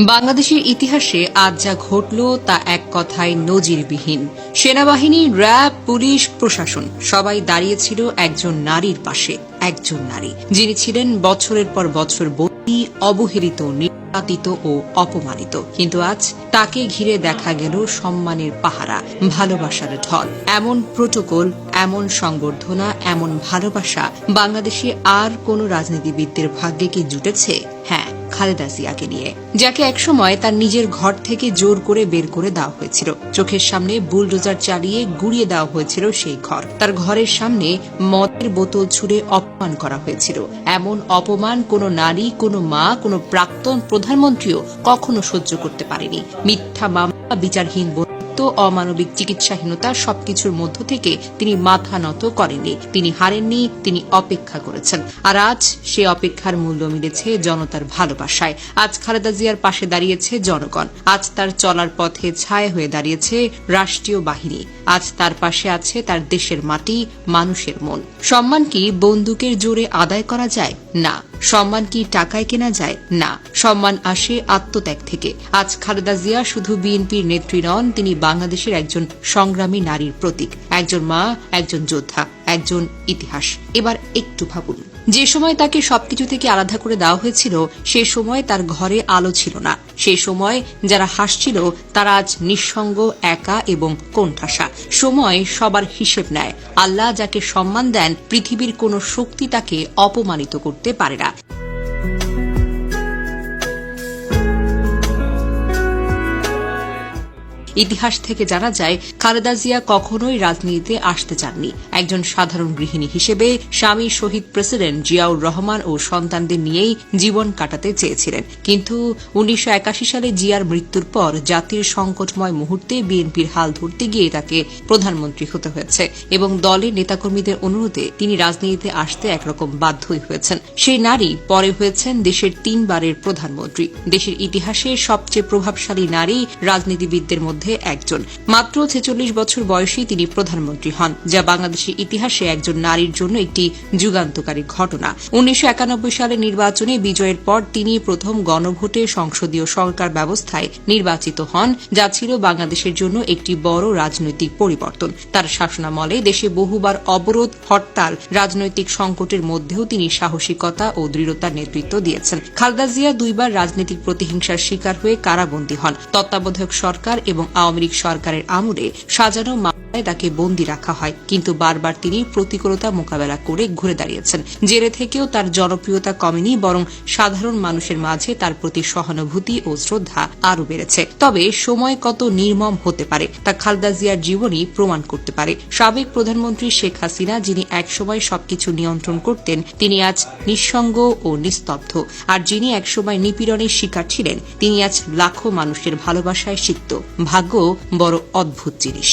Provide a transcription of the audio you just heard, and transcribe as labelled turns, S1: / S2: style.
S1: বাংলাদেশের ইতিহাসে আজ যা ঘটল তা এক কথায় নজিরবিহীন। সেনাবাহিনী, র্যাব, পুলিশ, প্রশাসন সবাই দাঁড়িয়েছিল একজন নারীর পাশে। একজন নারী যিনি ছিলেন বছরের পর বছর বন্দী, অবহেলিত, নির্যাতিত ও অপমানিত। কিন্তু আজ তাকে ঘিরে দেখা গেল সম্মানের পাহারা, ভালোবাসার ঢল। এমন প্রোটোকল, এমন সংবর্ধনা, এমন ভালোবাসা বাংলাদেশে আর কোন রাজনীতিবিদদের ভাগ্যে কি জুটেছে? হ্যাঁ, খালেদা জিয়াকে নিয়ে, যাকে একসময় তার নিজের ঘর থেকে জোর করে বের করে দেওয়া হয়েছিল। চোখের সামনে বুলডোজার চালিয়ে গুড়িয়ে দেওয়া হয়েছিল সেই ঘর। তার ঘরের সামনে মদের বোতল ছুঁড়ে অপমান করা হয়েছিল। এমন অপমান কোনো নারী, কোনো মা, কোনো প্রাক্তন প্রধানমন্ত্রীও কখনো সহ্য করতে পারেনি। মিথ্যা মামলা, বিচারহীন অমানবিক চিকিৎসাহীনতা, সবকিছুর মধ্য থেকে তিনি মাথা নত করেননি। তিনি হারেননি, তিনি অপেক্ষা করেছেন। আর আজ সে অপেক্ষার মূল্য মিলেছে জনতার ভালোবাসায়। আজ খালেদা জিয়ার পাশে দাঁড়িয়েছে জনগণ। আজ তার চলার পথে ছায়া হয়ে দাঁড়িয়েছে রাষ্ট্রীয় বাহিনী। আজ তার পাশে আছে তার দেশের মাটি, মানুষের মন। সম্মান কি বন্দুকের জোরে আদায় করা যায়? না। সম্মান কি টাকায় কেনা যায়? না। সম্মান আসে আত্মত্যাগ থেকে। আজ খালেদা জিয়া শুধু বিএনপির নেত্রী নন, তিনি বাংলাদেশের একজন সংগ্রামী নারীর প্রতীক, একজন মা, একজন যোদ্ধা, একজন ইতিহাস। এবার একটু ভাবুন, যে সময় তাকে সবকিছু থেকে আলাদা করে দেওয়া হয়েছিল, সে সময় তার ঘরে আলো ছিল না। সে সময় যারা হাসছিল তারা আজ নিঃসঙ্গ, একা এবং কোণঠাসা। সময় সবার হিসেব নেয়। আল্লাহ যাকে সম্মান দেন, পৃথিবীর কোন শক্তি তাকে অপমানিত করতে পারে না। ইতিহাস থেকে জানা যায়, খালেদা জিয়া কখনোই রাজনীতিতে আসতে চাননি। একজন সাধারণ গৃহিণী হিসেবে স্বামী শহীদ প্রেসিডেন্ট জিয়াউর রহমান ও সন্তানদের নিয়েই জীবন কাটাতে চেয়েছিলেন। কিন্তু 1981 সালে জিয়ার মৃত্যুর পর জাতির সংকটময় মুহূর্তে বিএনপির হাল ধরতে গিয়ে তাকে প্রধানমন্ত্রী হতে হয়েছে এবং দলের নেতাকর্মীদের অনুরোধে তিনি রাজনীতিতে আসতে একরকম বাধ্যই হয়েছেন। সেই নারী পরে হয়েছেন দেশের 3 বারের প্রধানমন্ত্রী। দেশের ইতিহাসে সবচেয়ে প্রভাবশালী নারী রাজনীতিবিদদের মধ্যে একজন। মাত্র 46 বছর বয়সী তিনি প্রধানমন্ত্রী হন, যা বাংলাদেশের ইতিহাসে একজন নারীর জন্য একটি যুগান্তকারী ঘটনা। 1991 সালের নির্বাচনে বিজয়ের পর তিনি প্রথম গণভোটে সংসদীয় সরকার ব্যবস্থায় নির্বাচিত হন, যা ছিল বাংলাদেশের জন্য একটি বড় রাজনৈতিক পরিবর্তন। তার শাসনামলে দেশে বহুবার অবরোধ, হরতাল, রাজনৈতিক সংকটের মধ্যেও তিনি সাহসিকতা ও দৃঢ়তার নেতৃত্ব দিয়েছেন। খালেদা জিয়া 2 বার রাজনৈতিক প্রতিহিংসার শিকার হয়ে কারাবন্দী হন। তত্ত্বাবধায়ক সরকার এবং আওয়ামী লীগ সরকারের আমলে সাজানো মামলায় তাকে বন্দী রাখা হয়, কিন্তু বারবার তিনি প্রতিকূলতা মোকাবেলা করে ঘুরে দাঁড়িয়েছেন। জেলে থেকেও তার জনপ্রিয়তা কমেনি, বরং সাধারণ মানুষের মাঝে তার প্রতি সহানুভূতি ও শ্রদ্ধা আরও বেড়েছে। তবে সময় কত নির্মম হতে পারে তা খালেদা জিয়ার জীবনই প্রমাণ করতে পারে। সাবেক প্রধানমন্ত্রী শেখ হাসিনা, যিনি একসময় সবকিছু নিয়ন্ত্রণ করতেন, তিনি আজ নিঃসঙ্গ ও নিস্তব্ধ। আর যিনি একসময় নিপীড়নের শিকার ছিলেন, তিনি আজ লাখো মানুষের ভালোবাসায় সিক্ত। ভাগ্য বড় অদ্ভুত জিনিস।